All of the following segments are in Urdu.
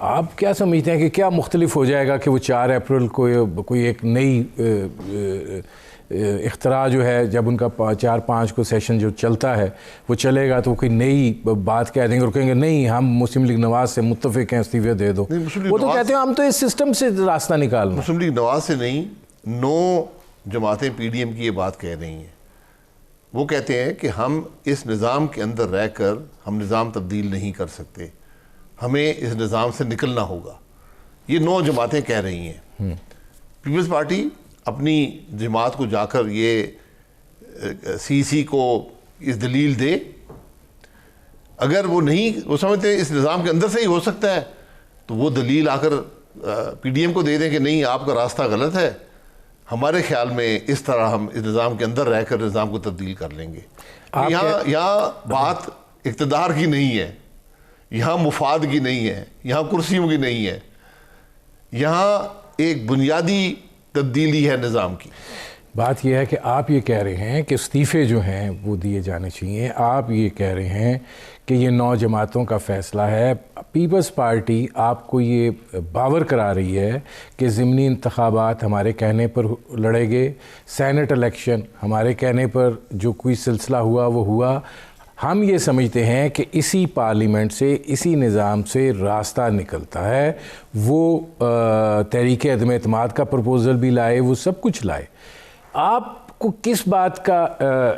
آپ کیا سمجھتے ہیں کہ کیا مختلف ہو جائے گا کہ وہ 4 اپریل کو کوئی ایک نئی اختراع جو ہے، جب ان کا 4-5 کو سیشن جو چلتا ہے وہ چلے گا تو وہ کوئی نئی بات کہہ دیں گے اور کہیں گے نہیں ہم مسلم لیگ نواز سے متفق ہیں، استعفے دے دو. وہ تو کہتے ہیں ہم تو اس سسٹم سے راستہ نکالنا. مسلم لیگ نواز سے نہیں، 9 جماعتیں پی ڈی ایم کی یہ بات کہہ رہی ہیں. وہ کہتے ہیں کہ ہم اس نظام کے اندر رہ کر ہم نظام تبدیل نہیں کر سکتے، ہمیں اس نظام سے نکلنا ہوگا. یہ 9 جماعتیں کہہ رہی ہیں. پیپلز پارٹی اپنی جماعت کو جا کر یہ سی سی کو اس دلیل دے. اگر وہ نہیں، وہ سمجھتے ہیں اس نظام کے اندر سے ہی ہو سکتا ہے، تو وہ دلیل آ کر پی ڈی ایم کو دے دیں کہ نہیں آپ کا راستہ غلط ہے، ہمارے خیال میں اس طرح ہم اس نظام کے اندر رہ کر نظام کو تبدیل کر لیں گے. یہاں بات اقتدار کی نہیں ہے، یہاں مفاد کی نہیں ہے، یہاں کرسیوں کی نہیں ہے، یہاں ایک بنیادی تبدیلی ہے نظام کی. بات یہ ہے کہ آپ یہ کہہ رہے ہیں کہ استعفے جو ہیں وہ دیے جانے چاہیے. آپ یہ کہہ رہے ہیں کہ یہ 9 جماعتوں کا فیصلہ ہے. پیپلز پارٹی آپ کو یہ باور کرا رہی ہے کہ ضمنی انتخابات ہمارے کہنے پر لڑے گے، سینٹ الیکشن ہمارے کہنے پر جو کوئی سلسلہ ہوا وہ ہوا. ہم یہ سمجھتے ہیں کہ اسی پارلیمنٹ سے، اسی نظام سے راستہ نکلتا ہے. وہ تحریک عدم اعتماد کا پرپوزل بھی لائے، وہ سب کچھ لائے. آپ کو کس بات کا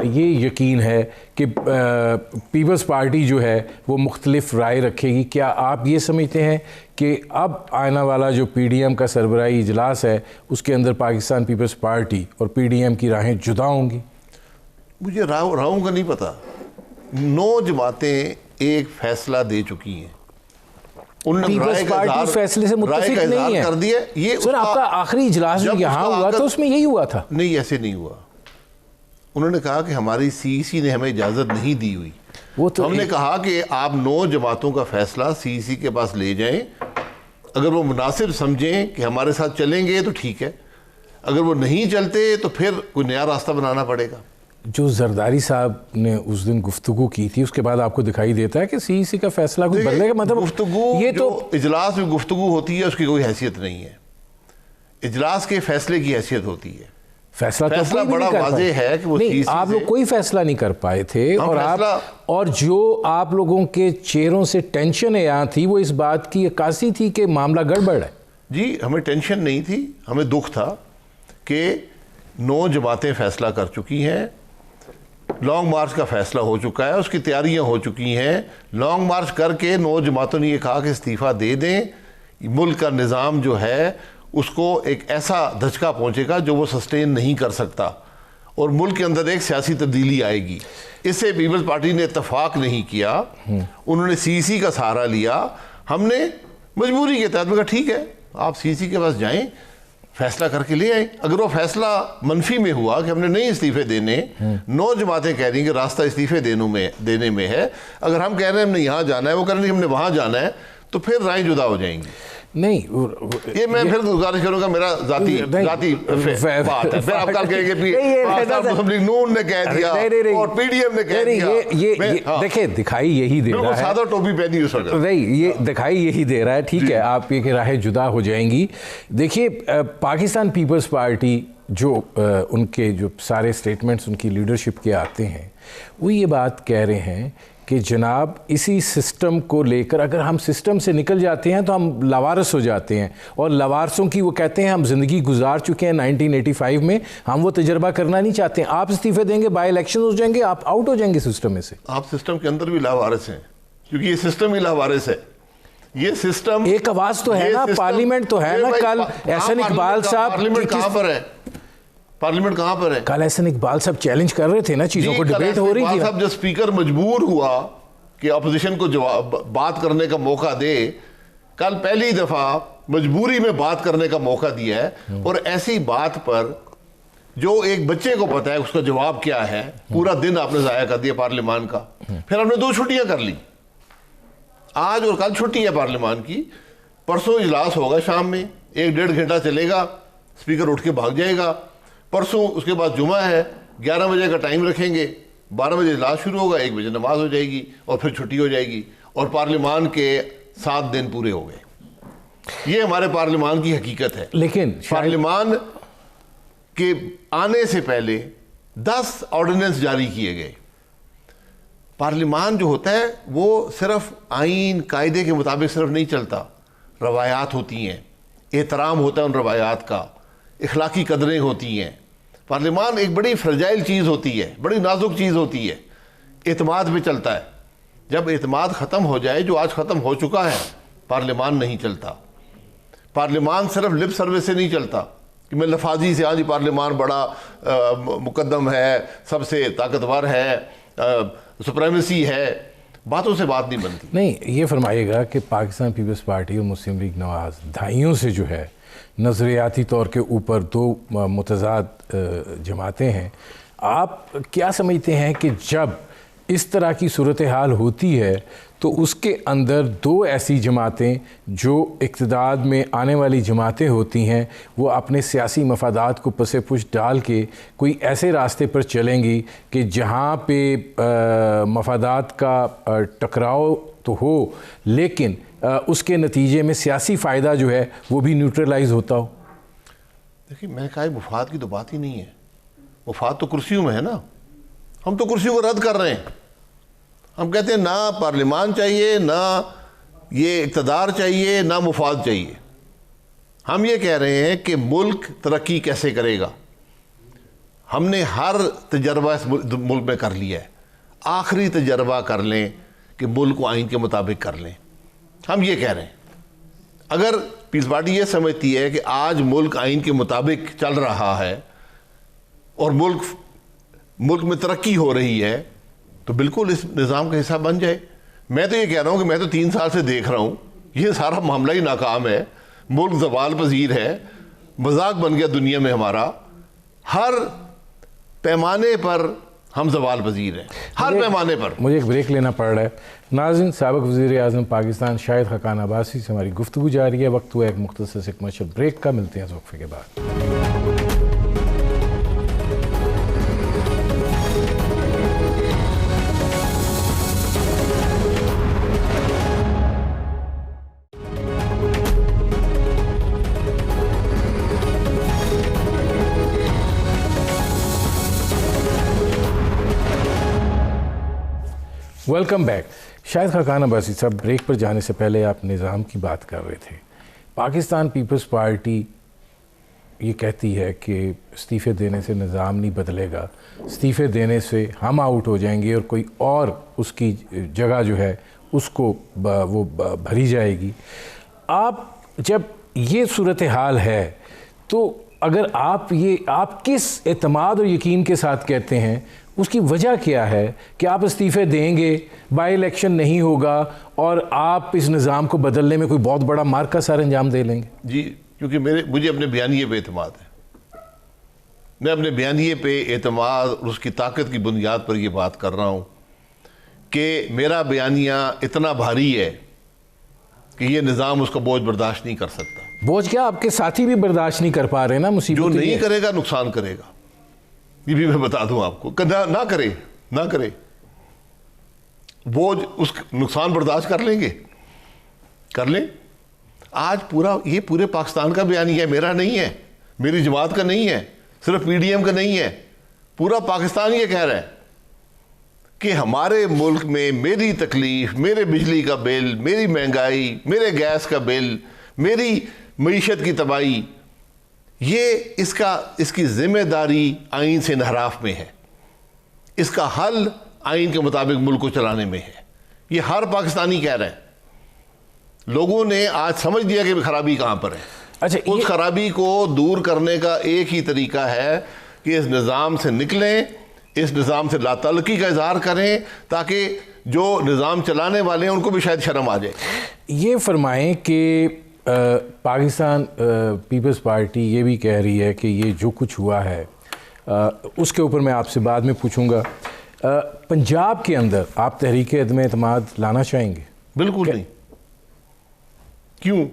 یہ یقین ہے کہ پیپلز پارٹی جو ہے وہ مختلف رائے رکھے گی؟ کیا آپ یہ سمجھتے ہیں کہ اب آنے والا جو پی ڈی ایم کا سربراہی اجلاس ہے اس کے اندر پاکستان پیپلز پارٹی اور پی ڈی ایم کی راہیں جدا ہوں گی؟ مجھے راہوں کا نہیں پتا. 9 جماعتیں ایک فیصلہ دے چکی ہیں. پیپلز پارٹی فیصلے سے متفق نہیں ہے. کر دیا یہ سر آپ کا آخری اجلاس جو یہاں ہوا تو اس میں یہی ہوا تھا. نہیں، ایسے نہیں ہوا. انہوں نے کہا کہ ہماری سی سی نے ہمیں اجازت نہیں دی ہوئی. ہم نے کہا کہ آپ 9 جماعتوں کا فیصلہ سی سی کے پاس لے جائیں، اگر وہ مناسب سمجھیں کہ ہمارے ساتھ چلیں گے تو ٹھیک ہے، اگر وہ نہیں چلتے تو پھر کوئی نیا راستہ بنانا پڑے گا. جو زرداری صاحب نے اس دن گفتگو کی تھی اس کے بعد آپ کو دکھائی دیتا ہے کہ سی سی کا فیصلہ کچھ بدلے گا؟ مطلب گفتگو، یہ تو اجلاس میں گفتگو ہوتی ہے اس کی کوئی حیثیت نہیں ہے. اجلاس کے فیصلے کی حیثیت ہوتی ہے. فیصلہ بڑا واضح ہے کہ وہ آپ لوگ کوئی فیصلہ نہیں کر پائے تھے، اور جو آپ لوگوں کے چہروں سے ٹینشن یہاں تھی وہ اس بات کی عکاسی تھی کہ معاملہ گڑبڑ ہے. جی ہمیں ٹینشن نہیں تھی، ہمیں دکھ تھا کہ 9 جماعتیں فیصلہ کر چکی ہیں. لانگ مارچ کا فیصلہ ہو چکا ہے، اس کی تیاریاں ہو چکی ہیں. لانگ مارچ کر کے 9 جماعتوں نے یہ کہا کہ استعفیٰ دے دیں. ملک کا نظام جو ہے اس کو ایک ایسا دھچکا پہنچے گا جو وہ سسٹین نہیں کر سکتا، اور ملک کے اندر ایک سیاسی تبدیلی آئے گی. اس سے پیپلز پارٹی نے اتفاق نہیں کیا، انہوں نے سی سی کا سہارا لیا. ہم نے مجبوری کے تحت کہا ٹھیک ہے آپ سی سی کے پاس جائیں، فیصلہ کر کے لے آئیں. اگر وہ فیصلہ منفی میں ہوا کہ ہم نے نہیں استعفے دینے، 9 جماعتیں کہہ رہی ہیں کہ راستہ استعفے دینے میں ہے، اگر ہم کہہ رہے ہیں ہم نے یہاں جانا ہے، وہ کہہ رہے ہیں کہ ہم نے وہاں جانا ہے، تو پھر رائیں جدا ہو جائیں گی. نہیں یہ میں پھر گزارش کروں گا، میرا ذاتی بات ہے. پھر آپ کل کہیں گے مسلم لیگ نون نے کہہ دیا اور پی ڈی ایم نے کہہ دیا. دیکھیں دکھائی یہی دے رہا ہے، سادہ ٹوپی پہنی اس وقت نہیں، یہ دکھائی یہی دے رہا ہے. ٹھیک ہے آپ یہ کہ راہیں جدا ہو جائیں گی. دیکھیے پاکستان پیپلز پارٹی جو ان کے جو سارے سٹیٹمنٹس ان کی لیڈرشپ کے آتے ہیں وہ یہ بات کہہ رہے ہیں کہ جناب اسی سسٹم کو لے کر اگر ہم سسٹم سے نکل جاتے ہیں تو ہم لاوارث ہو جاتے ہیں، اور لاوارثوں کی وہ کہتے ہیں ہم زندگی گزار چکے ہیں 1985 میں، ہم وہ تجربہ کرنا نہیں چاہتے ہیں. آپ استعفے دیں گے، بائی الیکشن ہو جائیں گے، آپ آؤٹ ہو جائیں گے سسٹم میں سے. آپ سسٹم کے اندر بھی لاوارث ہیں کیونکہ یہ سسٹم ہی لاوارث ہے. یہ سسٹم ایک آواز تو ہے نا، پارلیمنٹ تو ہے نا. کل احسن اقبال صاحب پارلیمنٹ کہاں پر ہے؟ پارلیمنٹ کہاں پر ہے؟ کل احسن اقبال صاحب چیلنج کر رہے تھے نا، چیزوں کو ڈیبیٹ ہو رہی تھی. جب اسپیکر مجبور ہوا کہ اپوزیشن کو بات کرنے کا موقع دے، کل پہلی دفعہ مجبوری میں بات کرنے کا موقع دیا ہے، اور ایسی بات پر جو ایک بچے کو پتا ہے اس کا جواب کیا ہے، پورا دن آپ نے ضائع کر دیا پارلیمان کا. پھر ہم نے 2 چھٹیاں کر لی، آج اور کل چھٹی ہے پارلیمان کی. پرسوں اجلاس ہوگا شام میں، 1-1.5 گھنٹہ چلے گا، اسپیکر اٹھ کے بھاگ جائے گا. پرسوں اس کے بعد جمعہ ہے، 11 بجے کا ٹائم رکھیں گے، 12 بجے اجلاس شروع ہوگا، 1 بجے نماز ہو جائے گی اور پھر چھٹی ہو جائے گی، اور پارلیمان کے 7 دن پورے ہو گئے. یہ ہمارے پارلیمان کی حقیقت ہے. لیکن پارلیمان کے آنے سے پہلے 10 آرڈیننس جاری کیے گئے. پارلیمان جو ہوتا ہے وہ صرف آئین قاعدے کے مطابق صرف نہیں چلتا, روایات ہوتی ہیں, احترام ہوتا ہے ان روایات کا, اخلاقی قدریں ہوتی ہیں. پارلیمان ایک بڑی فرجائل چیز ہوتی ہے, بڑی نازک چیز ہوتی ہے, اعتماد پہ چلتا ہے. جب اعتماد ختم ہو جائے, جو آج ختم ہو چکا ہے, پارلیمان نہیں چلتا. پارلیمان صرف لپ سروس سے نہیں چلتا کہ میں لفاظی سے جی پارلیمان بڑا مقدم ہے, سب سے طاقتور ہے, سپریمیسی ہے, باتوں سے بات نہیں بنتی. نہیں, یہ فرمائیے گا کہ پاکستان پیپلز پارٹی اور مسلم لیگ نواز دہائیوں سے جو ہے نظریاتی طور کے اوپر دو متضاد جماعتیں ہیں. آپ کیا سمجھتے ہیں کہ جب اس طرح کی صورتحال ہوتی ہے تو اس کے اندر دو ایسی جماعتیں جو اقتدار میں آنے والی جماعتیں ہوتی ہیں وہ اپنے سیاسی مفادات کو پس پش ڈال کے کوئی ایسے راستے پر چلیں گی کہ جہاں پہ مفادات کا ٹکراؤ تو ہو لیکن اس کے نتیجے میں سیاسی فائدہ جو ہے وہ بھی نیوٹرلائز ہوتا ہو؟ دیکھیے, میں کہا مفاد کی تو بات ہی نہیں ہے. مفاد تو کرسیوں میں ہے نا. ہم تو کرسیوں کو رد کر رہے ہیں. ہم کہتے ہیں نہ پارلیمان چاہیے, نہ یہ اقتدار چاہیے, نہ مفاد چاہیے. ہم یہ کہہ رہے ہیں کہ ملک ترقی کیسے کرے گا. ہم نے ہر تجربہ اس ملک میں کر لیا ہے. آخری تجربہ کر لیں کہ ملک کو آئین کے مطابق کر لیں. ہم یہ کہہ رہے ہیں اگر پیپلز پارٹی یہ سمجھتی ہے کہ آج ملک آئین کے مطابق چل رہا ہے اور ملک میں ترقی ہو رہی ہے تو بالکل اس نظام کا حصہ بن جائے. میں تو یہ کہہ رہا ہوں کہ میں تو 3 سال سے دیکھ رہا ہوں یہ سارا معاملہ ہی ناکام ہے. ملک زوال پذیر ہے, مذاق بن گیا دنیا میں ہمارا. ہر پیمانے پر ہم زوال پذیر ہیں, ہر پیمانے پر. مجھے ایک بریک لینا پڑ رہا ہے. ناظرین, سابق وزیر اعظم پاکستان شاہد خاقان عباسی سے ہماری گفتگو جاری ہے. وقت ہوا ایک مختصر سے کمرشل بریک کا. ملتے ہیں اس وقفے کے بعد. Welcome back. شاہد خاقان عباسی صاحب, بریک پر جانے سے پہلے آپ نظام کی بات کر رہے تھے. پاکستان پیپلز پارٹی یہ کہتی ہے کہ استعفے دینے سے نظام نہیں بدلے گا, استعفے دینے سے ہم آؤٹ ہو جائیں گے اور کوئی اور اس کی جگہ جو ہے اس کو وہ بھری جائے گی. آپ جب یہ صورتحال ہے تو اگر آپ کس اعتماد اور یقین کے ساتھ کہتے ہیں, اس کی وجہ کیا ہے کہ آپ استعفے دیں گے, بائی الیکشن نہیں ہوگا اور آپ اس نظام کو بدلنے میں کوئی بہت بڑا مارکا سر انجام دے لیں گے؟ جی, کیونکہ مجھے اپنے بیانیے پہ اعتماد ہے. میں اپنے بیانیے پہ اعتماد اور اس کی طاقت کی بنیاد پر یہ بات کر رہا ہوں کہ میرا بیانیہ اتنا بھاری ہے کہ یہ نظام اس کا بوجھ برداشت نہیں کر سکتا. بوجھ کیا, آپ کے ساتھی بھی برداشت نہیں کر پا رہے نا. مصیبت جو نہیں کرے گا نقصان کرے گا, یہ بھی میں بتا دوں آپ کو. نہ کرے بوجھ اس نقصان برداشت کر لیں گے, کر لیں. آج یہ پورے پاکستان کا بیانیہ ہے, میرا نہیں ہے, میری جماعت کا نہیں ہے, صرف پی ڈی ایم کا نہیں ہے. پورا پاکستان یہ کہہ رہا ہے کہ ہمارے ملک میں میری تکلیف, میرے بجلی کا بل, میری مہنگائی, میرے گیس کا بل, میری معیشت کی تباہی, یہ اس کی ذمہ داری آئین سے انحراف میں ہے. اس کا حل آئین کے مطابق ملک کو چلانے میں ہے. یہ ہر پاکستانی کہہ رہے ہیں. لوگوں نے آج سمجھ لیا کہ خرابی کہاں پر ہے. اچھا, اس خرابی کو دور کرنے کا ایک ہی طریقہ ہے کہ اس نظام سے نکلیں, اس نظام سے لا تعلقی کا اظہار کریں تاکہ جو نظام چلانے والے ہیں ان کو بھی شاید شرم آ جائے. یہ فرمائیں کہ پاکستان پیپلز پارٹی یہ بھی کہہ رہی ہے کہ یہ جو کچھ ہوا ہے اس کے اوپر میں آپ سے بعد میں پوچھوں گا. پنجاب کے اندر آپ تحریک عدم اعتماد لانا چاہیں گے؟ بالکل نہیں. کیوں؟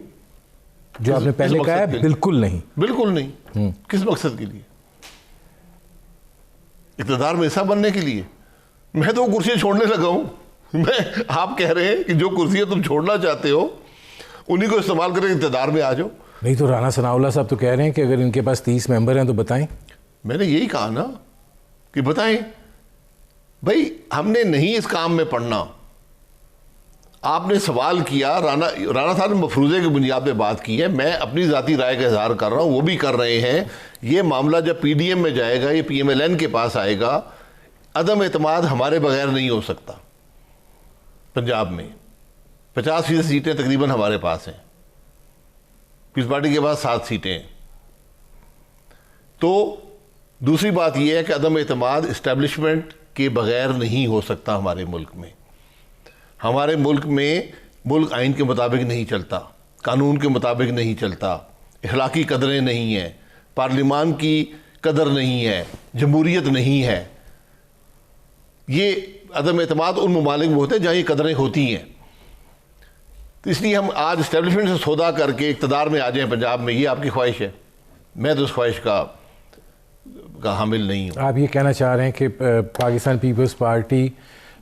جو آپ نے پہلے کہا ہے بالکل نہیں. بالکل نہیں. کس مقصد کے لیے؟ اقتدار میں حصہ بننے کے لیے. میں تو وہ کرسی چھوڑنے لگا ہوں. آپ کہہ رہے ہیں کہ جو کرسی تم چھوڑنا چاہتے ہو انہیں کو استعمال کریں اقتدار میں آ جاؤ. نہیں تو رانا ثناءاللہ صاحب تو کہہ رہے ہیں کہ اگر ان کے پاس 30 ممبر ہیں تو بتائیں. میں نے یہی کہا نا کہ بتائیں بھائی, ہم نے نہیں اس کام میں پڑھنا. آپ نے سوال کیا, رانا صاحب نے مفروضے کی بنیاد پہ بات کی ہے, میں اپنی ذاتی رائے کا اظہار کر رہا ہوں, وہ بھی کر رہے ہیں. یہ معاملہ جب پی ڈی ایم میں جائے گا, یہ پی ایم ایل این کے پاس آئے گا, عدم اعتماد ہمارے بغیر نہیں ہو سکتا. پنجاب میں 50% سیٹیں تقریباً ہمارے پاس ہیں, پیپلز پارٹی کے پاس 7 سیٹیں ہیں. تو دوسری بات یہ ہے کہ عدم اعتماد اسٹیبلشمنٹ کے بغیر نہیں ہو سکتا. ہمارے ملک میں, ہمارے ملک میں ملک آئین کے مطابق نہیں چلتا, قانون کے مطابق نہیں چلتا, اخلاقی قدریں نہیں ہیں, پارلیمان کی قدر نہیں ہے, جمہوریت نہیں ہے. یہ عدم اعتماد ان ممالک میں ہوتے ہیں جہاں یہ قدریں ہوتی ہیں. تو اس لیے ہم آج اسٹیبلشمنٹ سے سودا کر کے اقتدار میں آ جائیں پنجاب میں, یہ آپ کی خواہش ہے. میں تو اس خواہش کا حامل نہیں ہوں. آپ یہ کہنا چاہ رہے ہیں کہ پاکستان پیپلز پارٹی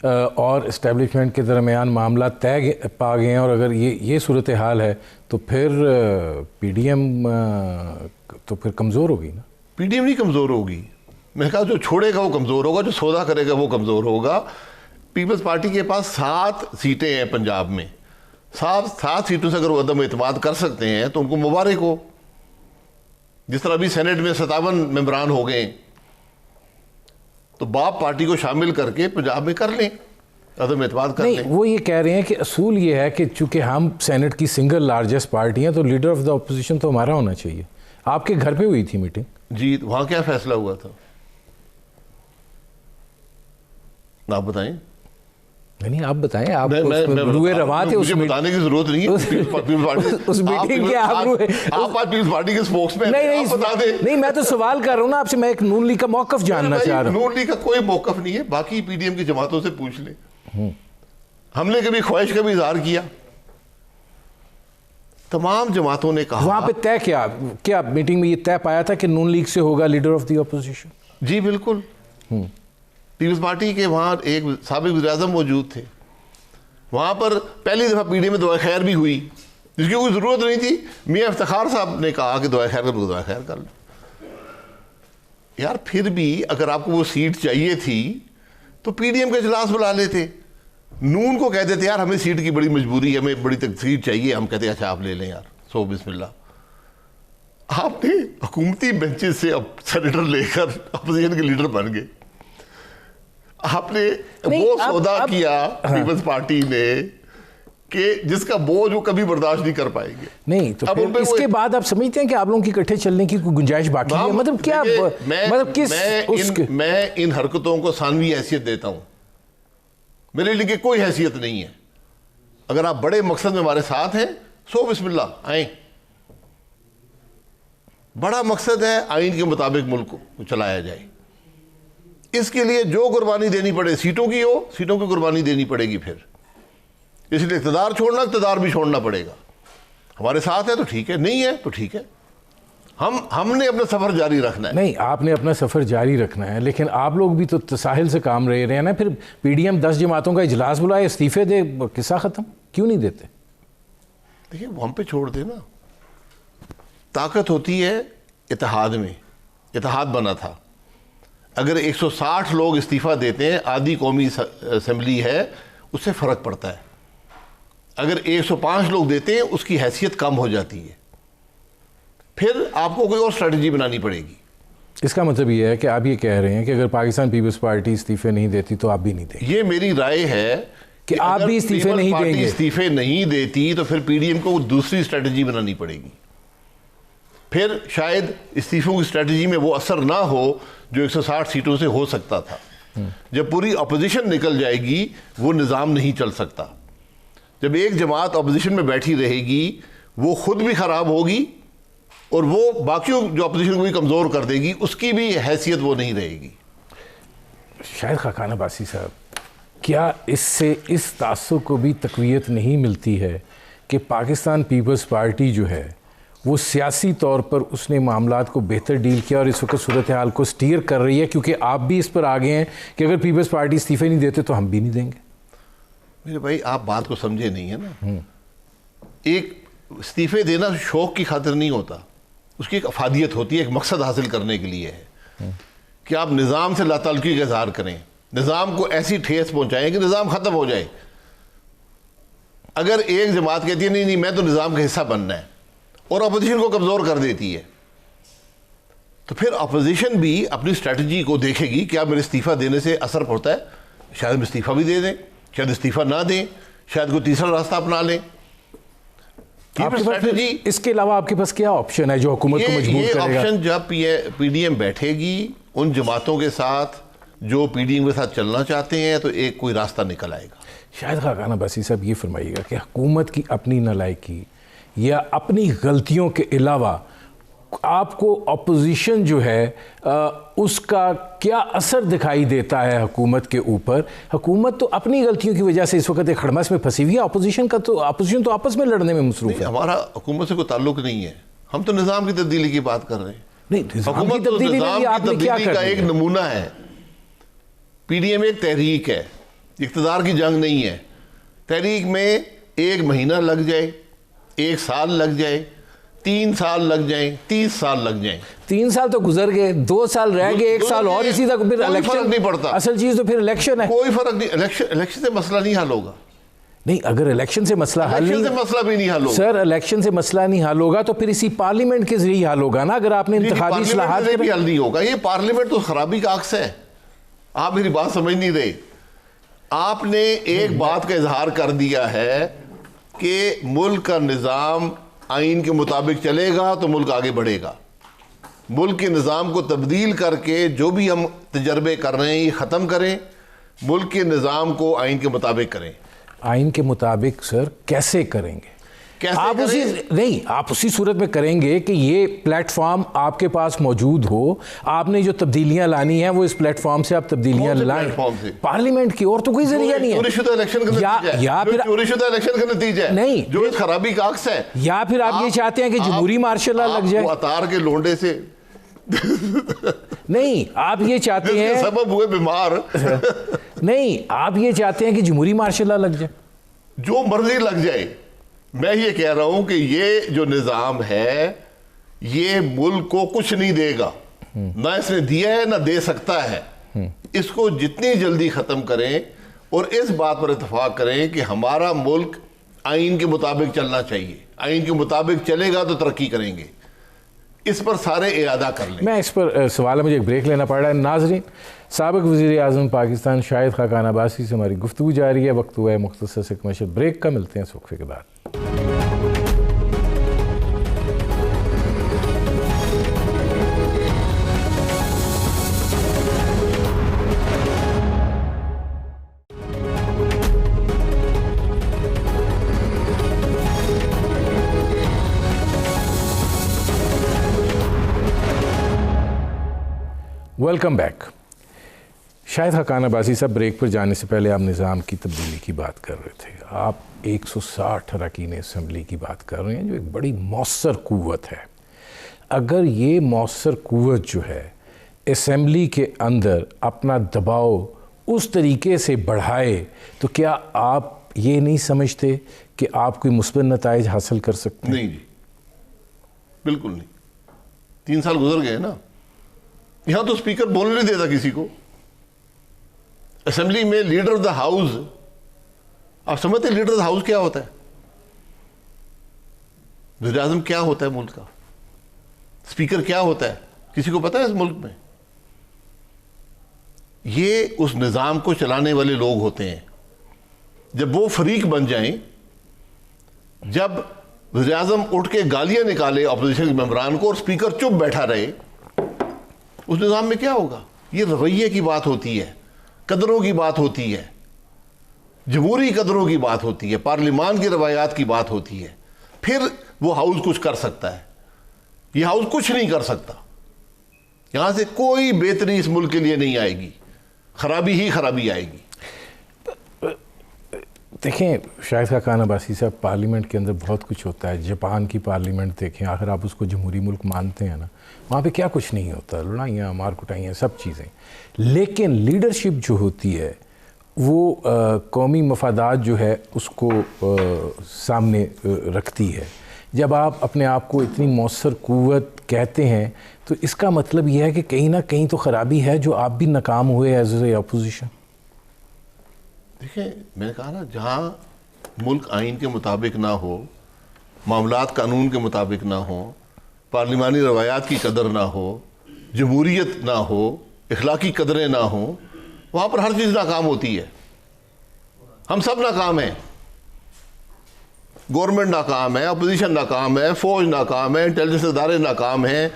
اور اسٹیبلشمنٹ کے درمیان معاملات طے پا گئے ہیں, اور اگر یہ صورتحال ہے تو پھر پی ڈی ایم تو پھر کمزور ہوگی نا؟ پی ڈی ایم نہیں کمزور ہوگی. میں نے کہا جو چھوڑے گا وہ کمزور ہوگا, جو سودا کرے گا وہ کمزور ہوگا. پیپلز پارٹی کے پاس 7 سیٹیں ہیں پنجاب میں. 7 سیٹوں سے اگر وہ عدم اعتماد کر سکتے ہیں تو ان کو مبارک ہو. جس طرح ابھی سینٹ میں 57 ممبران ہو گئے, تو باپ پارٹی کو شامل کر کے پنجاب میں کر لیں, عدم اعتماد کر لیں. نہیں, وہ یہ کہہ رہے ہیں کہ اصول یہ ہے کہ چونکہ ہم سینٹ کی سنگل لارجسٹ پارٹی ہیں تو لیڈر آف دا اپوزیشن تو ہمارا ہونا چاہیے. آپ کے گھر پہ ہوئی تھی میٹنگ؟ جی, وہاں کیا فیصلہ ہوا تھا آپ بتائیں. نہیں, آپ بتائیں. آپ روئے روا تھے, مجھے بتانے کی ضرورت نہیں ہے. اس میٹنگ کے آپ پیپلز پارٹی کے اسپوکس مین. نہیں, میں تو سوال کر رہا ہوں نا آپ سے, میں ایک نون لیگ کا موقف جاننا چاہ رہا ہوں. نون لیگ کا کوئی موقف نہیں ہے, باقی پی ڈی ایم کی جماعتوں سے پوچھ لیں. ہم نے کبھی خواہش کا بھی اظہار کیا؟ تمام جماعتوں نے کہا. وہاں پہ طے کیا میٹنگ میں یہ طے پایا تھا کہ نون لیگ سے ہوگا لیڈر آف دی اپوزیشن؟ جی بالکل. پیپلز پارٹی کے وہاں ایک سابق وزیر اعظم موجود تھے. وہاں پر پہلی دفعہ پی ڈی ایم میں دعائے خیر بھی ہوئی, جس کی کوئی ضرورت نہیں تھی. میاں افتخار صاحب نے کہا کہ دعائے خیر کر لو, دعائے خیر کر لو. یار پھر بھی اگر آپ کو وہ سیٹ چاہیے تھی تو پی ڈی ایم کا اجلاس بلا لیتے. نون کو کہہ دیتے یار ہمیں سیٹ کی بڑی مجبوری ہے, ہمیں بڑی سیٹ چاہیے. ہم کہتے ہیں اچھا آپ لے لیں یار, سو بسم اللہ. آپ نے حکومتی بینچز سے اب سینیٹر لے کر اپوزیشن کے لیڈر بن گئے. آپ نے وہ سودا کیا پیپلز پارٹی نے کہ جس کا بوجھ وہ کبھی برداشت نہیں کر پائیں گے. نہیں تو پھر اس کے بعد آپ سمجھتے ہیں کہ آپ لوگوں کی اکٹھے چلنے کی کوئی گنجائش باقی ہے؟ مطلب کیا, مطلب کس میں ان حرکتوں کو ثانوی حیثیت دیتا ہوں. میرے لیے کوئی حیثیت نہیں ہے. اگر آپ بڑے مقصد میں ہمارے ساتھ ہیں, سو بسم اللہ آئیں. بڑا مقصد ہے آئین کے مطابق ملک کو چلایا جائے. اس کے لیے جو قربانی دینی پڑے, سیٹوں کی ہو, سیٹوں کی قربانی دینی پڑے گی. پھر اس لیے اقتدار چھوڑنا, اقتدار بھی چھوڑنا پڑے گا. ہمارے ساتھ ہے تو ٹھیک ہے, نہیں ہے تو ٹھیک ہے. ہم نے اپنا سفر جاری رکھنا ہے. نہیں, آپ نے اپنا سفر جاری رکھنا ہے, لیکن آپ لوگ بھی تو تساہل سے کام رہے ہیں نا. پھر پی ڈی ایم 10 جماعتوں کا اجلاس بلائے, استعفے دے, قصہ ختم. کیوں نہیں دیتے؟ دیکھیے وہ ہم پہ چھوڑ دے نا. طاقت ہوتی ہے اتحاد میں. اتحاد بنا تھا. اگر 160 لوگ استعفیٰ دیتے ہیں, آدھی قومی اسمبلی ہے, اس سے فرق پڑتا ہے. اگر 105 لوگ دیتے ہیں, اس کی حیثیت کم ہو جاتی ہے. پھر آپ کو کوئی اور اسٹریٹجی بنانی پڑے گی. اس کا مطلب یہ ہے کہ آپ یہ کہہ رہے ہیں کہ اگر پاکستان پیپلز پارٹی استعفے نہیں دیتی تو آپ بھی نہیں دیں گے. یہ میری رائے ہے کہ آپ بھی استعفے نہیں دیں گے. استعفے نہیں دیتی تو پھر پی ڈی ایم کو دوسری اسٹریٹجی بنانی پڑے گی. پھر شاید استعفوں کی اسٹریٹجی میں وہ اثر نہ ہو جو 160 سیٹوں سے ہو سکتا تھا. جب پوری اپوزیشن نکل جائے گی وہ نظام نہیں چل سکتا. جب ایک جماعت اپوزیشن میں بیٹھی رہے گی وہ خود بھی خراب ہوگی اور وہ باقیوں جو اپوزیشن کو بھی کمزور کر دے گی, اس کی بھی حیثیت وہ نہیں رہے گی. شاید خاقان عباسی صاحب, کیا اس سے اس تعصب کو بھی تقویت نہیں ملتی ہے کہ پاکستان پیپلز پارٹی جو ہے وہ سیاسی طور پر اس نے معاملات کو بہتر ڈیل کیا اور اس وقت صورتحال کو سٹیر کر رہی ہے, کیونکہ آپ بھی اس پر آگے ہیں کہ اگر پیپلز پارٹی استعفے نہیں دیتے تو ہم بھی نہیں دیں گے. میرے بھائی آپ بات کو سمجھے نہیں ہے نا. ایک استعفے دینا شوق کی خاطر نہیں ہوتا، اس کی ایک افادیت ہوتی ہے، ایک مقصد حاصل کرنے کے لیے ہے کہ آپ نظام سے لا تعلقی کا اظہار کریں، نظام کو ایسی ٹھیس پہنچائیں کہ نظام ختم ہو جائے۔ اگر ایک جماعت کہتی ہے نہیں نہیں میں تو نظام کا حصہ بننا ہے اور اپوزیشن کو کمزور کر دیتی ہے، تو پھر اپوزیشن بھی اپنی اسٹریٹجی کو دیکھے گی کہ آپ میرے استعفیٰ دینے سے اثر پڑتا ہے، شاید ہم استعفیٰ بھی دے دیں، شاید استعفیٰ نہ دیں، شاید کوئی تیسرا راستہ اپنا لیں۔ اس کے علاوہ آپ کے پاس کیا آپشن ہے جو حکومت کو مجبور یہ کرے گا؟ آپشن جب پی ڈی ایم بیٹھے گی ان جماعتوں کے ساتھ جو پی ڈی ایم کے ساتھ چلنا چاہتے ہیں تو ایک کوئی راستہ نکل آئے گا۔ شاہد خاقان عباسی صاحب یہ فرمائیے گا کہ حکومت کی اپنی نالائکی یا اپنی غلطیوں کے علاوہ آپ کو اپوزیشن جو ہے اس کا کیا اثر دکھائی دیتا ہے حکومت کے اوپر؟ حکومت تو اپنی غلطیوں کی وجہ سے اس وقت ایک خڑمس میں پھنسی ہوئی ہے، اپوزیشن تو آپس میں لڑنے میں مصروف ہے۔ ہمارا حکومت سے کوئی تعلق نہیں ہے، ہم تو نظام کی تبدیلی کی بات کر رہے ہیں۔ نہیں، حکومت تو نظام کی تبدیلی کا ایک نمونہ ہے۔ پی ڈی ایم ایک تحریک ہے، اقتدار کی جنگ نہیں ہے۔ تحریک میں 1 مہینہ لگ جائے، 1 سال لگ جائے، 3 سال لگ جائیں، 30 سال لگ جائیں، 3 سال تو گزر گئے، 2 سال رہ گئے، 1 سال اور اسی تک پھر کوئی فرق نہیں پڑتا۔ اصل چیز تو پھر الیکشن ہے۔ کوئی فرق نہیں، الیکشن سے مسئلہ نہیں حل ہوگا۔ نہیں، اگر الیکشن سے مسئلہ حل نہیں، مسئلہ بھی نہیں حل ہوگا سر، الیکشن سے مسئلہ نہیں حل ہوگا تو پھر اسی پارلیمنٹ کے ذریعے حل ہوگا نا۔ اگر آپ نے انتخابی اصلاحات بھی حل نہیں ہوگا، یہ پارلیمنٹ تو خرابی کا عکس ہے۔ آپ میری بات سمجھ نہیں رہے۔ آپ نے ایک بات کا اظہار کر دیا ہے کہ ملک کا نظام آئین کے مطابق چلے گا تو ملک آگے بڑھے گا۔ ملک کے نظام کو تبدیل کر کے جو بھی ہم تجربے کر رہے ہیں یہ ختم کریں، ملک کے نظام کو آئین کے مطابق کریں۔ آئین کے مطابق سر کیسے کریں گے؟ آپ اسی صورت میں کریں گے کہ یہ پلیٹ فارم آپ کے پاس موجود ہو، آپ نے جو تبدیلیاں لانی ہیں وہ اس پلیٹ فارم سے آپ تبدیلیاں لائیں، پارلیمنٹ کی، اور تو کوئی ذریعہ نہیں ہے۔ چوری شدہ الیکشن کا نتیجہ ہے، چوری شدہ الیکشن کا نتیجہ ہے، نہیں جو اس خرابی کا عکس ہے۔ یا پھر آپ یہ چاہتے ہیں کہ جمہوری مارشل لا لگ جائے؟ اتار کے لونڈے سے نہیں، آپ یہ چاہتے ہیں سبب ہوئے بیمار، نہیں، آپ یہ چاہتے ہیں کہ جمہوری مارشل لا لگ جائے؟ جو مرضی لگ جائے۔ میں یہ کہہ رہا ہوں کہ یہ جو نظام ہے یہ ملک کو کچھ نہیں دے گا، نہ اس نے دیا ہے نہ دے سکتا ہے۔ اس کو جتنی جلدی ختم کریں اور اس بات پر اتفاق کریں کہ ہمارا ملک آئین کے مطابق چلنا چاہیے، آئین کے مطابق چلے گا تو ترقی کریں گے۔ اس پر سارے اعادہ کر لیں۔ میں اس پر سوال ہے، مجھے ایک بریک لینا پڑ رہا ہے۔ ناظرین، سابق وزیر اعظم پاکستان شاہد خاقان عباسی سے ہماری گفتگو جاری ہے۔ وقت ہوا ہے مختصر سے کمرشل بریک کا، ملتے ہیں اس وقفے کے بعد۔ Welcome back. شاہد خاقان عباسی صاحب، بریک پر جانے سے پہلے آپ نظام کی تبدیلی کی بات کر رہے تھے۔ آپ 160 اراکین اسمبلی کی بات کر رہے ہیں جو ایک بڑی مؤثر قوت ہے۔ اگر یہ مؤثر قوت جو ہے اسمبلی کے اندر اپنا دباؤ اس طریقے سے بڑھائے تو کیا آپ یہ نہیں سمجھتے کہ آپ کوئی مثبت نتائج حاصل کر سکتے ہیں؟ نہیں جی، بالکل نہیں۔ 3 سال گزر گئے نا، یہاں تو اسپیکر بولنے نہیں دیتا کسی کو۔ اسمبلی میں لیڈر آف دا ہاؤس، آپ سمجھتے ہیں لیڈر آف دا ہاؤس کیا ہوتا ہے؟ وزیر اعظم کیا ہوتا ہے ملک کا؟ اسپیکر کیا ہوتا ہے؟ کسی کو پتا ہے اس ملک میں؟ یہ اس نظام کو چلانے والے لوگ ہوتے ہیں۔ جب وہ فریق بن جائیں، جب وزیر اعظم اٹھ کے گالیاں نکالے اپوزیشن کے ممبران کو اور اسپیکر چپ بیٹھا رہے، اس نظام میں کیا ہوگا؟ یہ رویے کی بات ہوتی ہے، قدروں کی بات ہوتی ہے، جمہوری قدروں کی بات ہوتی ہے، پارلیمان کی روایات کی بات ہوتی ہے۔ پھر وہ ہاؤس کچھ کر سکتا ہے، یہ ہاؤس کچھ نہیں کر سکتا۔ یہاں سے کوئی بہتری اس ملک کے لیے نہیں آئے گی، خرابی ہی خرابی آئے گی۔ دیکھیں شاہد خاقان عباسی صاحب، پارلیمنٹ کے اندر بہت کچھ ہوتا ہے۔ جاپان کی پارلیمنٹ دیکھیں، آخر آپ اس کو جمہوری ملک مانتے ہیں نا، وہاں پہ کیا کچھ نہیں ہوتا، لڑائیاں، مار کٹائیاں، سب چیزیں۔ لیکن لیڈرشپ جو ہوتی ہے وہ قومی مفادات جو ہے اس کو سامنے رکھتی ہے۔ جب آپ اپنے آپ کو اتنی مؤثر قوت کہتے ہیں تو اس کا مطلب یہ ہے کہ کہیں نہ کہیں تو خرابی ہے جو آپ بھی ناکام ہوئے ایز اے اپوزیشن. دیکھیں میں نے کہا نا, جہاں ملک آئین کے مطابق نہ ہو, معاملات قانون کے مطابق نہ ہوں, پارلیمانی روایات کی قدر نہ ہو, جمہوریت نہ ہو, اخلاقی قدریں نہ ہوں, وہاں پر ہر چیز ناکام ہوتی ہے. ہم سب ناکام ہیں, گورنمنٹ ناکام ہے, اپوزیشن ناکام ہے, فوج ناکام ہے, انٹیلیجنس ادارے ناکام ہیں,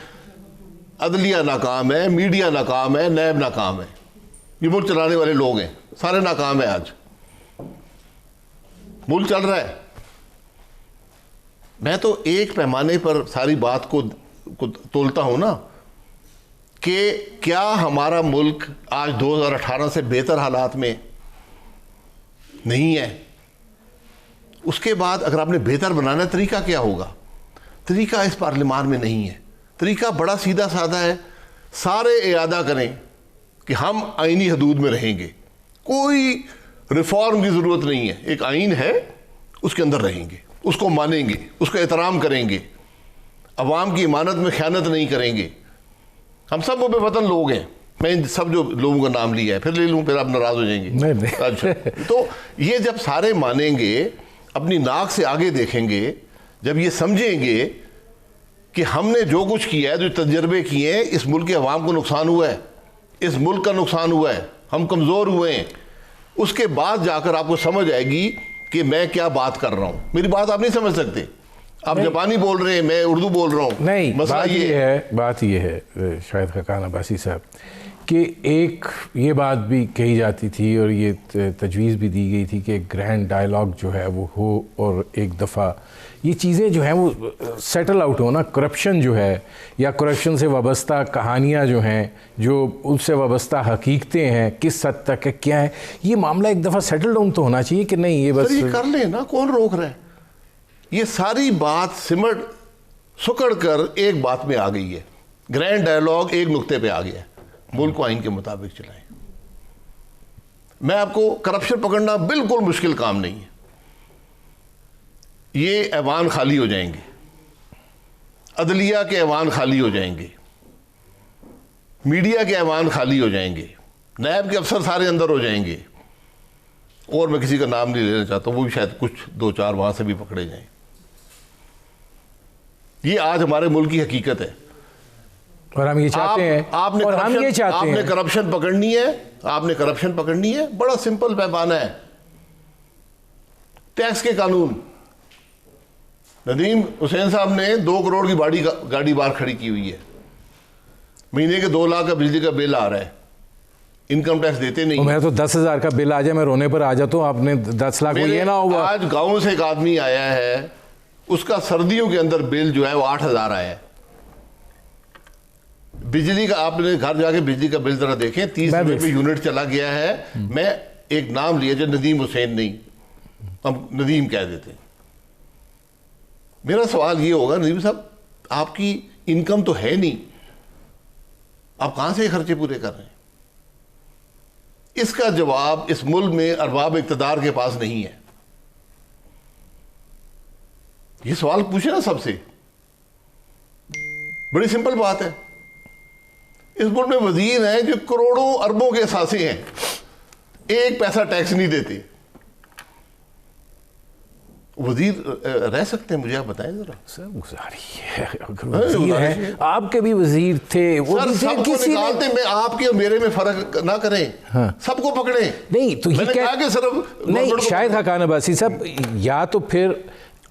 عدلیہ ناکام ہے, میڈیا ناکام ہے, نیب ناکام ہے. یہ ملک چلانے والے لوگ ہیں, سارے ناکام ہیں. آج ملک چل رہا ہے. میں تو ایک پیمانے پر ساری بات کو تولتا ہوں نا, کہ کیا ہمارا ملک آج 2018 سے بہتر حالات میں نہیں ہے؟ اس کے بعد اگر آپ نے بہتر بنانا ہے, طریقہ کیا ہوگا؟ طریقہ اس پارلیمان میں نہیں ہے. طریقہ بڑا سیدھا سادہ ہے, سارے اعادہ کریں کہ ہم آئینی حدود میں رہیں گے, کوئی ریفارم کی ضرورت نہیں ہے. ایک آئین ہے, اس کے اندر رہیں گے, اس کو مانیں گے, اس کا احترام کریں گے, عوام کی امانت میں خیانت نہیں کریں گے. ہم سب بے وطن لوگ ہیں. میں ان سب جو لوگوں کا نام لیا ہے پھر لے لوں, پھر آپ ناراض ہو جائیں گے. اچھا, تو یہ جب سارے مانیں گے, اپنی ناک سے آگے دیکھیں گے, جب یہ سمجھیں گے کہ ہم نے جو کچھ کیا ہے, جو تجربے کیے ہیں, اس ملک کے عوام کو نقصان ہوا ہے, اس ملک کا نقصان ہوا ہے, ہم کمزور ہوئے ہیں, اس کے بعد جا کر آپ کو سمجھ آئے گی کہ میں کیا بات کر رہا ہوں. میری بات آپ نہیں سمجھ سکتے. آپ جاپانی بول رہے ہیں, میں اردو بول رہا ہوں. نہیں, مسئلہ بات یہ ہے شاہد خاقان عباسی صاحب, کہ ایک یہ بات بھی کہی جاتی تھی اور یہ تجویز بھی دی گئی تھی کہ ایک گرینڈ ڈائلاگ جو ہے وہ ہو, اور ایک دفعہ یہ چیزیں جو ہیں وہ سیٹل آؤٹ ہو نا. کرپشن جو ہے یا کرپشن سے وابستہ کہانیاں جو ہیں, جو ان سے وابستہ حقیقتیں ہیں, کس حد تک ہے, کیا ہے, یہ معاملہ ایک دفعہ سیٹل ڈاؤن تو ہونا چاہیے کہ نہیں. یہ بس یہ کر لیں نا, کون روک رہا ہے؟ یہ ساری بات سمٹ سکڑ کر ایک بات میں آ گئی ہے. گرینڈ ڈائلاگ ایک نقطے پہ آ گیا ہے, ملک کو آئین کے مطابق چلائیں. میں آپ کو کرپشن پکڑنا بالکل مشکل کام نہیں ہے. یہ ایوان خالی ہو جائیں گے, عدلیہ کے ایوان خالی ہو جائیں گے, میڈیا کے ایوان خالی ہو جائیں گے, نیب کے افسر سارے اندر ہو جائیں گے, اور میں کسی کا نام نہیں لینا چاہتا, وہ بھی شاید کچھ 2-4 وہاں سے بھی پکڑے جائیں. یہ آج ہمارے ملک کی حقیقت ہے, اور ہم یہ چاہتے ہیں. آپ نے کرپشن پکڑنی ہے, آپ نے کرپشن پکڑنی ہے. بڑا سمپل پیمانہ ہے. ٹیکس کے قانون, ندیم حسین صاحب نے 2 کروڑ کی گاڑی باہر کھڑی کی ہوئی ہے, مہینے کے 2 لاکھ کا بجلی کا بل آ رہا ہے, انکم ٹیکس دیتے نہیں. میں تو 10,000 کا بل آ جائے میں رونے پر آ جاتا ہوں. آپ نے 10 لاکھ یہ نہ ہوا. آج گاؤں سے ایک آدمی آیا ہے, اس کا سردیوں کے اندر بل جو ہے وہ 8,000 آیا ہے. بجلی کا آپ نے گھر جا کے بجلی کا بل ذرا دیکھیں, 30 روپے پہ یونٹ چلا گیا ہے. میں ایک نام لیا جو ندیم حسین نہیں, ہم ندیم کہہ دیتے ہیں. میرا سوال یہ ہوگا, ندیم صاحب آپ کی انکم تو ہے نہیں, آپ کہاں سے خرچے پورے کر رہے ہیں؟ اس کا جواب اس ملک میں ارباب اقتدار کے پاس نہیں ہے. یہ سوال پوچھے نا سب سے, بڑی سمپل بات ہے. اس ملک میں وزیر ہیں جو کروڑوں اربوں کے اثاثے ہیں, 1 پیسہ ٹیکس نہیں دیتے. وزیر رہ سکتے ہیں؟ مجھے آپ بتائیں ذرا. سر وزیر ہیں, آپ کے بھی وزیر تھے, وہ سب کو نکالتے, میں آپ کے اور میرے میں فرق نہ کریں, سب کو پکڑیں. نہیں تو یہ کہا کہ صرف نہیں. شاہد خاقان عباسی صاحب, یا تو پھر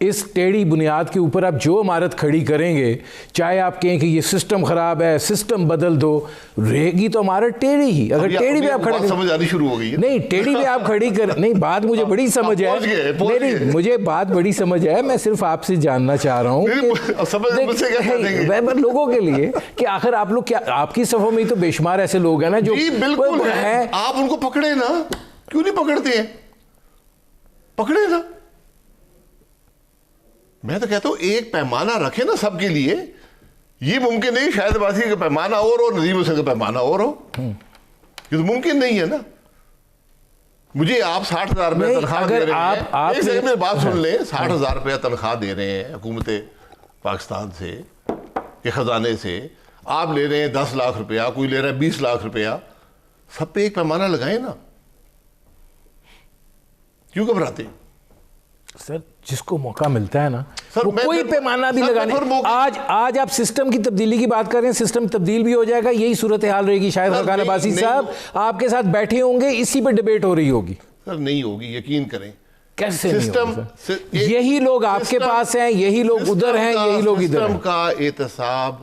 اس ٹیڑھی بنیاد کے اوپر آپ جو عمارت کھڑی کریں گے, چاہے آپ کہیں کہ یہ سسٹم خراب ہے, سسٹم بدل دو, رہے گی تو عمارت ٹیڑھی ہی. اگر ٹیڑھی پہ آپ کھڑے کریں, سمجھ آنی شروع ہو گئی ہے. نہیں ٹیڑھی پہ آپ کھڑی کر, نہیں بات مجھے بڑی سمجھ ہے, نہیں مجھے بات بڑی سمجھ ہے. میں صرف آپ سے جاننا چاہ رہا ہوں لوگوں کے لیے کہ آخر آپ لوگ کیا, آپ کی صفوں میں تو بے شمار ایسے لوگ ہیں نا جو بالکل ہیں, آپ ان کو پکڑے نا. کیوں نہیں پکڑتے ہیں؟ پکڑے نا. میں تو کہتا ہوں ایک پیمانہ رکھے نا سب کے لیے. یہ ممکن نہیں شاہد عباسی کا پیمانہ اور ندیم حسین کا پیمانہ اور ہو, یہ تو ممکن نہیں ہے نا. مجھے آپ 60,000 روپے تنخواہ دے رہے ہیں, ایک سیکنڈ میں بات سن لیں, 60,000 روپے تنخواہ دے رہے ہیں حکومت پاکستان سے کہ خزانے سے آپ لے رہے ہیں 10 لاکھ روپیہ, کوئی لے رہا ہے 20 لاکھ روپیہ, سب پہ ایک پیمانہ لگائیں نا. کیوں گھبراتے ہیں؟ سر جس کو موقع ملتا ہے نا سر وہ کوئی پیمانہ بھی لگانے. آج آپ سسٹم کی تبدیلی کی بات کر رہے ہیں, سسٹم تبدیل بھی ہو جائے گا, یہی صورتحال رہے گی. شاید خاقان عباسی صاحب آپ کے ساتھ بیٹھے ہوں گے, اسی پہ ڈیبیٹ ہو رہی ہوگی. سر نہیں ہوگی, یقین کریں. کیسے سسٹم, یہی لوگ آپ کے پاس ہیں, یہی لوگ ادھر ہیں, یہی لوگ ادھر ہیں. سسٹم کا احتساب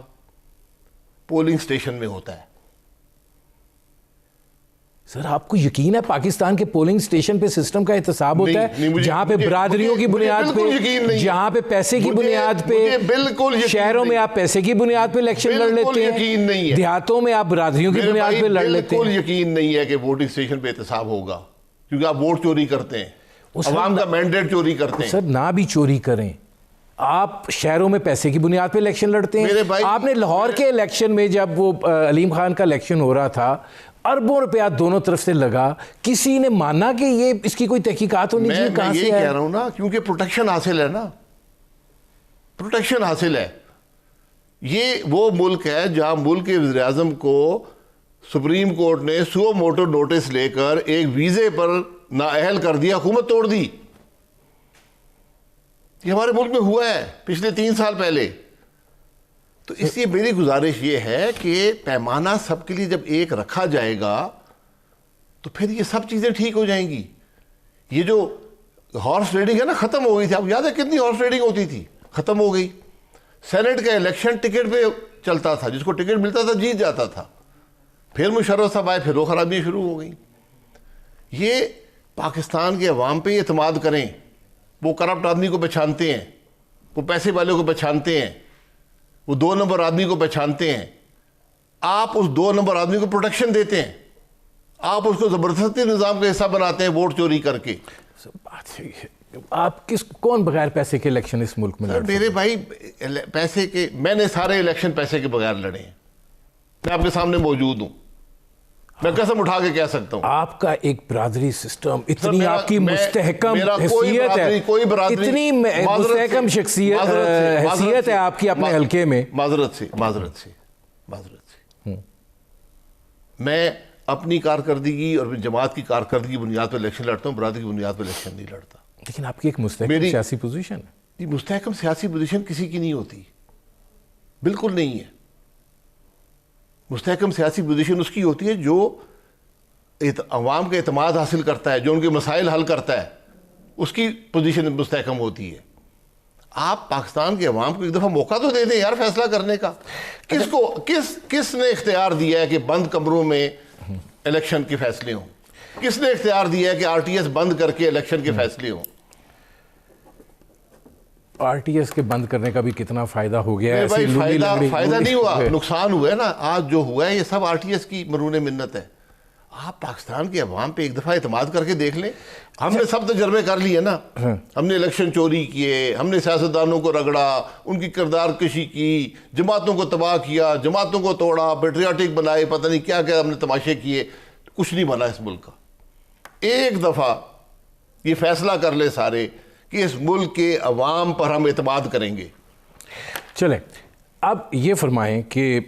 پولنگ سٹیشن میں ہوتا ہے. سر آپ کو یقین ہے پاکستان کے پولنگ سٹیشن پہ سسٹم کا احتساب ہوتا ہے, جہاں پہ برادریوں کی بنیاد پہ, جہاں پہ پیسے کی بنیاد پہ, شہروں میں آپ پیسے کی بنیاد پہ الیکشن لڑ لیتے ہیں, دیہاتوں میں آپ برادریوں کی بنیاد پہ لڑ لیتے ہیں. بالکل یقین نہیں ہے کہ ووٹنگ سٹیشن پہ احتساب ہوگا, کیونکہ آپ ووٹ چوری کرتے ہیں, عوام کا مینڈیٹ چوری کرتے ہیں. سر نہ بھی چوری کریں, آپ شہروں میں پیسے کی بنیاد پہ الیکشن لڑتے ہیں. آپ نے لاہور کے الیکشن میں جب وہ علیم خان کا الیکشن ہو رہا تھا, اربوں روپیہ دونوں طرف سے لگا, کسی نے مانا کہ یہ اس کی کوئی تحقیقات ہونی چاہیے؟ میں یہی کہہ رہا ہوں نا, کیونکہ پروٹیکشن حاصل ہے نا, پروٹیکشن حاصل ہے. یہ وہ ملک ہے جہاں ملک کے وزیر اعظم کو سپریم کورٹ نے سو موٹو نوٹس لے کر ایک ویزے پر نااہل کر دیا, حکومت توڑ دی. یہ ہمارے ملک میں ہوا ہے پچھلے 3 سال پہلے. تو اس لیے میری گزارش یہ ہے کہ پیمانہ سب کے لیے جب ایک رکھا جائے گا تو پھر یہ سب چیزیں ٹھیک ہو جائیں گی. یہ جو ہارس ریڈنگ ہے نا, ختم ہو گئی تھی. آپ یاد ہے کتنی ہارس ریڈنگ ہوتی تھی, ختم ہو گئی. سینٹ کا الیکشن ٹکٹ پہ چلتا تھا, جس کو ٹکٹ ملتا تھا جیت جاتا تھا. پھر مشرف صاحب آئے, پھر وہ خرابیاں شروع ہو گئیں. یہ پاکستان کے عوام پہ اعتماد کریں. وہ کرپٹ آدمی کو پہچانتے ہیں, وہ پیسے والے کو پہچانتے ہیں, وہ 2 نمبر آدمی کو پہچانتے ہیں. آپ اس 2 نمبر آدمی کو پروٹیکشن دیتے ہیں, آپ اس کو زبردستی نظام کا حصہ بناتے ہیں ووٹ چوری کر کے. آپ کون بغیر پیسے کے الیکشن اس ملک میں لڑتے ہیں؟ میرے بھائی پیسے کے, میں نے سارے الیکشن پیسے کے بغیر لڑے ہیں. میں آپ کے سامنے موجود ہوں, میں قسم اٹھا کے کہہ سکتا ہوں. آپ کا ایک برادری سسٹم, اتنی آپ کی مستحکم حیثیت ہے, اتنی مستحکم حیثیت ہے آپ کی اپنے حلقے میں. معذرت سے میں اپنی کارکردگی اور جماعت کی کارکردگی کی بنیاد پر الیکشن لڑتا ہوں, برادری کی بنیاد پر الیکشن نہیں لڑتا. لیکن آپ کی ایک مستحکم سیاسی پوزیشن ہے. مستحکم سیاسی پوزیشن کسی کی نہیں ہوتی, بالکل نہیں ہے. مستحکم سیاسی پوزیشن اس کی ہوتی ہے جو عوام کا اعتماد حاصل کرتا ہے, جو ان کے مسائل حل کرتا ہے, اس کی پوزیشن مستحکم ہوتی ہے. آپ پاکستان کے عوام کو ایک دفعہ موقع تو دے دیں یار فیصلہ کرنے کا. کس نے اختیار دیا ہے کہ بند کمروں میں الیکشن کے فیصلے ہوں؟ کس نے اختیار دیا ہے کہ آر ٹی ایس بند کر کے الیکشن کے فیصلے ہوں؟ آر ٹی ایس کے بند کرنے کا بھی کتنا فائدہ ہو گیا ہے. فائدہ نہیں ہوا, نقصان ہوا ہے نا. آج جو ہوا ہے یہ سب آر ٹی ایس کی مرہون منت ہے. آپ پاکستان کے عوام پہ ایک دفعہ اعتماد کر کے دیکھ لیں. ہم نے سب تجربے کر لیے نا, ہم نے الیکشن چوری کیے, ہم نے سیاستدانوں کو رگڑا, ان کی کردار کشی کی, جماعتوں کو تباہ کیا, جماعتوں کو توڑا, پیٹریاٹک بنائے, پتہ نہیں کیا کیا ہم نے تماشے کیے. کچھ نہیں بنا اس ملک کا. ایک دفعہ یہ فیصلہ کر لے سارے کہ اس ملک کے عوام پر ہم اعتماد کریں گے. چلیں اب یہ فرمائیں کہ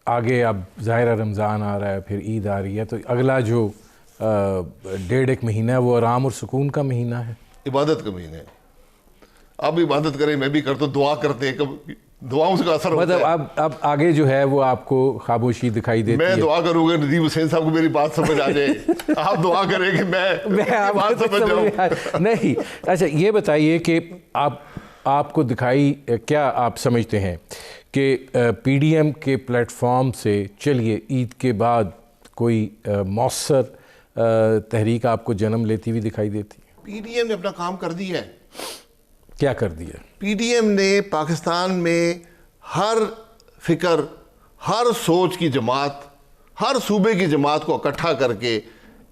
آگے اب ظاہرہ رمضان آ رہا ہے, پھر عید آ رہی ہے, تو اگلا جو 1.5 مہینہ ہے وہ آرام اور سکون کا مہینہ ہے, عبادت کا مہینہ ہے. آپ عبادت کریں, میں بھی کرتا ہوں, دعا کرتے ہیں, کب دعاؤں سے اثر ہوتا ہے. مطلب اب آگے جو ہے وہ آپ کو خاموشی دکھائی دیتی ہے. میں دعا کروں گا ندیم حسین صاحب کو میری بات سمجھ آ جائے, آپ دعا کریں کہ میں بات سمجھ جاؤں. نہیں اچھا یہ بتائیے کہ آپ کو دکھائی کیا آپ سمجھتے ہیں کہ پی ڈی ایم کے پلیٹ فارم سے چلیے عید کے بعد کوئی مؤثر تحریک آپ کو جنم لیتی ہوئی دکھائی دیتی ہے؟ پی ڈی ایم نے اپنا کام کر دیا ہے. کیا کر دیا؟ پی ڈی ایم نے پاکستان میں ہر فکر, ہر سوچ کی جماعت, ہر صوبے کی جماعت کو اکٹھا کر کے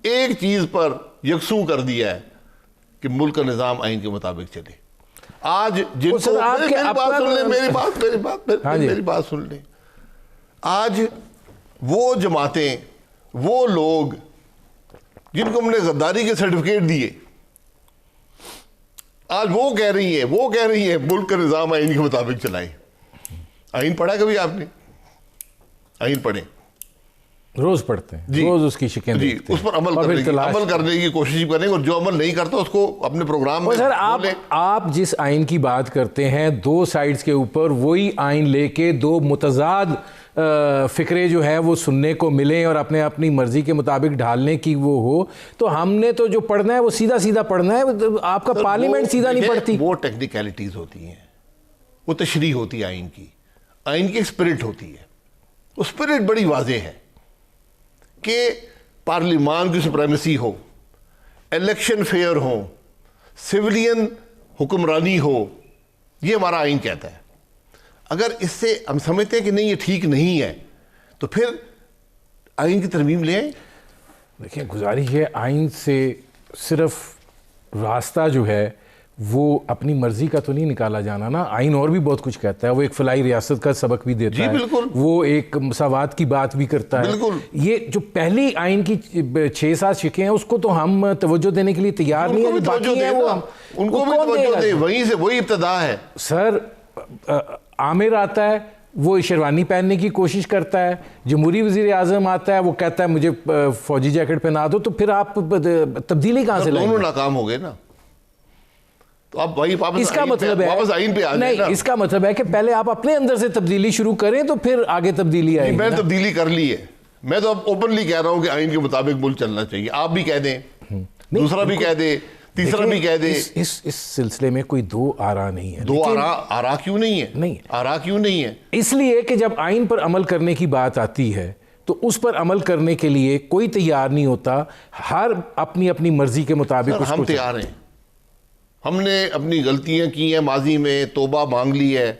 ایک چیز پر یکسوں کر دیا ہے کہ ملک کا نظام آئین کے مطابق چلے. آج جن کو میری بات سن لیں, آج وہ جماعتیں, وہ لوگ جن کو ہم نے غداری کے سرٹیفکیٹ دیے, آج وہ کہہ رہی ہیں ملک کا نظام آئین کے مطابق چلائیں. آئین پڑھا کبھی آپ نے؟ آئین پڑھیں, روز پڑھتے ہیں, روز اس کی شکیں دیکھتے ہیں, اس پر عمل کرنے کی کوشش کریں, اور جو عمل نہیں کرتا اس کو اپنے پروگرام میں. سر آپ جس آئین کی بات کرتے ہیں, دو سائڈز کے اوپر وہی آئین لے کے دو متضاد فکرے جو ہے وہ سننے کو ملیں اور اپنی مرضی کے مطابق ڈھالنے کی وہ ہو, تو ہم نے تو جو پڑھنا ہے وہ سیدھا سیدھا پڑھنا ہے. آپ کا پارلیمنٹ سیدھا نہیں پڑھتی. وہ ٹیکنیکلٹیز ہوتی ہیں, وہ تشریح ہوتی ہے آئین کی. آئین کی اسپرٹ ہوتی ہے, وہ اسپرٹ بڑی واضح ہے کہ پارلیمان کی سپریمیسی ہو, الیکشن فیئر ہو, سویلین حکمرانی ہو, یہ ہمارا آئین کہتا ہے. اگر اس سے ہم سمجھتے ہیں کہ نہیں یہ ٹھیک نہیں ہے تو پھر آئین کی ترمیم لے آئیں. دیکھیں گزارش ہے, آئین سے صرف راستہ جو ہے وہ اپنی مرضی کا تو نہیں نکالا جانا نا. آئین اور بھی بہت کچھ کہتا ہے, وہ ایک فلاحی ریاست کا سبق بھی دیتا ہے, بالکل, وہ ایک مساوات کی بات بھی کرتا ہے. بالکل. یہ جو پہلی آئین کی 6-7 شکیں ہیں اس کو تو ہم توجہ دینے کے لیے تیار نہیں ہیں, باقی ہیں وہ ان کو بھی توجہ دیں, وہیں سے وہی ابتدا ہے. سر عامر آتا ہے, وہ شیروانی پہننے کی کوشش کرتا ہے, جمہوری وزیر اعظم آتا ہے, وہ کہتا ہے مجھے فوجی جیکٹ پہنا دو, تو پھر آپ تبدیلی کہاں سے لائیں گے؟ دونوں ناکام ہو گئے نا. تو آپ وہی اس کا مطلب ہے آئین پہ آ نہیں, اس کا مطلب ہے کہ پہلے آپ اپنے اندر سے تبدیلی شروع کریں تو پھر آگے تبدیلی آئے گی. میں نے تبدیلی کر لی ہے, میں تو اب اوپنلی کہہ رہا ہوں کہ آئین کے مطابق ملک چلنا چاہیے. آپ بھی کہہ دیں, دوسرا بھی کہہ دے, تیسرا بھی کہہ دے. اس سلسلے میں کوئی دو آراء نہیں ہے. دو آراء کیوں نہیں ہے؟ نہیں آراء کیوں نہیں ہے؟ اس لیے کہ جب آئین پر عمل کرنے کی بات آتی ہے تو اس پر عمل کرنے کے لیے کوئی تیار نہیں ہوتا, ہر اپنی مرضی کے مطابق. ہم تیار ہیں, ہم نے اپنی غلطیاں کی ہیں ماضی میں, توبہ مانگ لی ہے,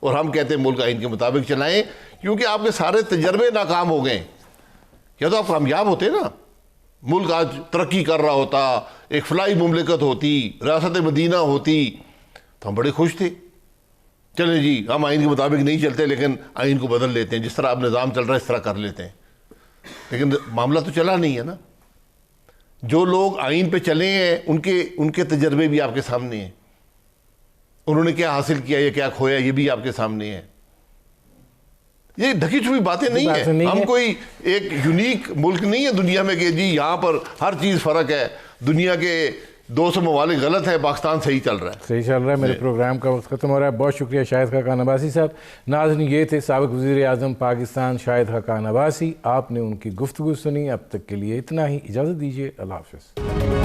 اور ہم کہتے ہیں ملک آئین کے مطابق چلائیں, کیونکہ آپ کے سارے تجربے ناکام ہو گئے. یا تو آپ کامیاب ہوتے نا, ملک آج ترقی کر رہا ہوتا, ایک فلاحی مملکت ہوتی, ریاست مدینہ ہوتی, تو ہم بڑے خوش تھے. چلیں جی ہم آئین کے مطابق نہیں چلتے لیکن آئین کو بدل لیتے ہیں, جس طرح اب نظام چل رہا ہے اس طرح کر لیتے ہیں. لیکن معاملہ تو چلا نہیں ہے نا. جو لوگ آئین پہ چلے ہیں ان کے تجربے بھی آپ کے سامنے ہیں, انہوں نے کیا حاصل کیا, یہ کیا کھویا, یہ بھی آپ کے سامنے ہے. یہ ڈھکی چھپی باتیں نہیں ہیں. ہم کوئی ایک یونیک ملک نہیں ہے دنیا میں کہ جی یہاں پر ہر چیز فرق ہے, دنیا کے 200 ممالک غلط ہے, پاکستان صحیح چل رہا ہے. صحیح چل رہا ہے. میرے پروگرام کا وقت ختم ہو رہا ہے. بہت شکریہ شاہد خاقان عباسی صاحب. ناظرین یہ تھے سابق وزیر اعظم پاکستان شاہد خاقان عباسی. آپ نے ان کی گفتگو سنی. اب تک کے لیے اتنا ہی, اجازت دیجیے, اللہ حافظ.